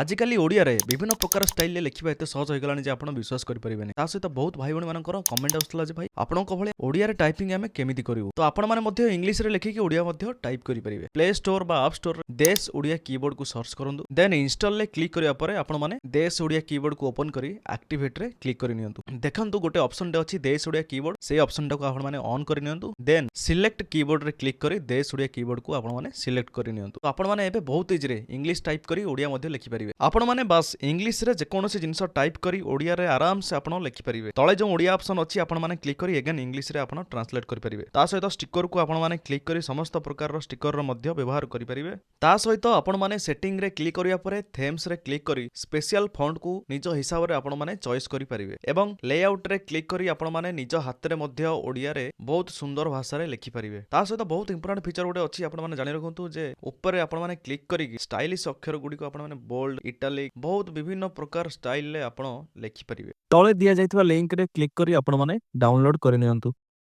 ଆଜିକାଲି ଓଡ଼ିଆରେ ବିଭିନ୍ନ ପ୍ରକାର ଷ୍ଟାଇଲରେ ଲେଖିବା ଏତେ ସହଜ ହେଇଗଲାଣି ଯେ ଆପଣ ବିଶ୍ୱାସ କରିପାରିବେନି। ତା ସହିତ ବହୁତ ଭାଇ ଭଉଣୀମାନଙ୍କର କମେଣ୍ଟ ଆସୁଥିଲା ଯେ ଭାଇ ଆପଣଙ୍କ ଭଳିଆ ଓଡ଼ିଆରେ ଟାଇପିଂ ଆମେ କେମିତି କରିବୁ? ତ ଆପଣମାନେ ମଧ୍ୟ ଇଂଲିଶରେ ଲେଖିକି ଓଡ଼ିଆ ମଧ୍ୟ ଟାଇପ୍ କରିପାରିବେ। ପ୍ଲେ ଷ୍ଟୋର ବା ଆପ୍ ଷ୍ଟୋରରେ ଦେଶ ଓଡ଼ିଆ କିବୋର୍ଡକୁ ସର୍ଚ୍ଚ କରନ୍ତୁ। ଦେନ୍ ଇନଷ୍ଟଲରେ କ୍ଲିକ୍ କରିବା ପରେ ଆପଣମାନେ ଦେଶ ଓଡ଼ିଆ କିବୋର୍ଡକୁ ଓପନ୍ କରି ଆକ୍ଟିଭେଟରେ କ୍ଲିକ୍ କରି ନିଅନ୍ତୁ। ଦେଖନ୍ତୁ ଗୋଟେ ଅପସନଟେ ଅଛି ଦେଶ ଓଡ଼ିଆ କିବୋର୍ଡ, ସେଇ ଅପସନଟାକୁ ଆପଣମାନେ ଅନ୍ କରି ନିଅନ୍ତୁ। ଦେନ୍ ସିଲେକ୍ଟ କିବୋର୍ଡରେ କ୍ଲିକ୍ କରି ଦେଶ ଓଡ଼ିଆ କିବୋର୍ଡକୁ ଆପଣମାନେ ସିଲେକ୍ଟ କରି ନିଅନ୍ତୁ। ତ ଆପଣମାନେ ଏବେ ବହୁତ ଇଜିରେ ଇଂଲିଶ ଟାଇପ୍ କରି ଓଡ଼ିଆ ମଧ୍ୟ ଲେଖିପାରିବେ। ଆପଣମାନେ ବାସ୍ ଇଂଲିଶରେ ଯେକୌଣସି ଜିନିଷ ଟାଇପ୍ କରି ଓଡ଼ିଆରେ ଆରାମସେ ଆପଣ ଲେଖିପାରିବେ। ତଳେ ଯେଉଁ ଓଡ଼ିଆ ଅପସନ୍ ଅଛି ଆପଣମାନେ କ୍ଲିକ୍ କରି ଏଗେନ୍ ଇଂଲିଶରେ ଆପଣ ଟ୍ରାନ୍ସଲେଟ୍ କରିପାରିବେ। ତା ସହିତ ଷ୍ଟିକରକୁ ଆପଣମାନେ କ୍ଲିକ୍ କରି ସମସ୍ତ ପ୍ରକାରର ଷ୍ଟିକରର ମଧ୍ୟ ବ୍ୟବହାର କରିପାରିବେ। ତା ସହିତ ଆପଣମାନେ ସେଟିଂରେ କ୍ଲିକ୍ କରିବା ପରେ ଥେମ୍ସରେ କ୍ଲିକ୍ କରି ସ୍ପେଶିଆଲ ଫଣ୍ଟକୁ ନିଜ ହିସାବରେ ଆପଣମାନେ ଚଏସ୍ କରିପାରିବେ ଏବଂ ଲେଆଉଟରେ କ୍ଲିକ୍ କରି ଆପଣମାନେ ନିଜ ହାତରେ ମଧ୍ୟ ଓଡ଼ିଆରେ ବହୁତ ସୁନ୍ଦର ଭାଷାରେ ଲେଖିପାରିବେ। ତା ସହିତ ବହୁତ ଇମ୍ପୋର୍ଟାଣ୍ଟ ଫିଚର ଗୋଟେ ଅଛି ଆପଣମାନେ ଜାଣି ରଖନ୍ତୁ ଯେ ଉପରେ ଆପଣମାନେ କ୍ଲିକ୍ କରିକି ଷ୍ଟାଇଲିଶ ଅକ୍ଷର ଗୁଡ଼ିକୁ ଆପଣମାନେ ବୋଲ୍ଡ, ଇଟାଲିକ୍ ବହୁତ ବିଭିନ୍ନ ପ୍ରକାର ଷ୍ଟାଇଲରେ ଆପଣ ଲେଖିପାରିବେ। ତଳେ ଦିଆଯାଇଥିବା ଲିଙ୍କରେ କ୍ଲିକ୍ କରି ଆପଣମାନେ ଡାଉନଲୋଡ୍ କରିନିଅନ୍ତୁ।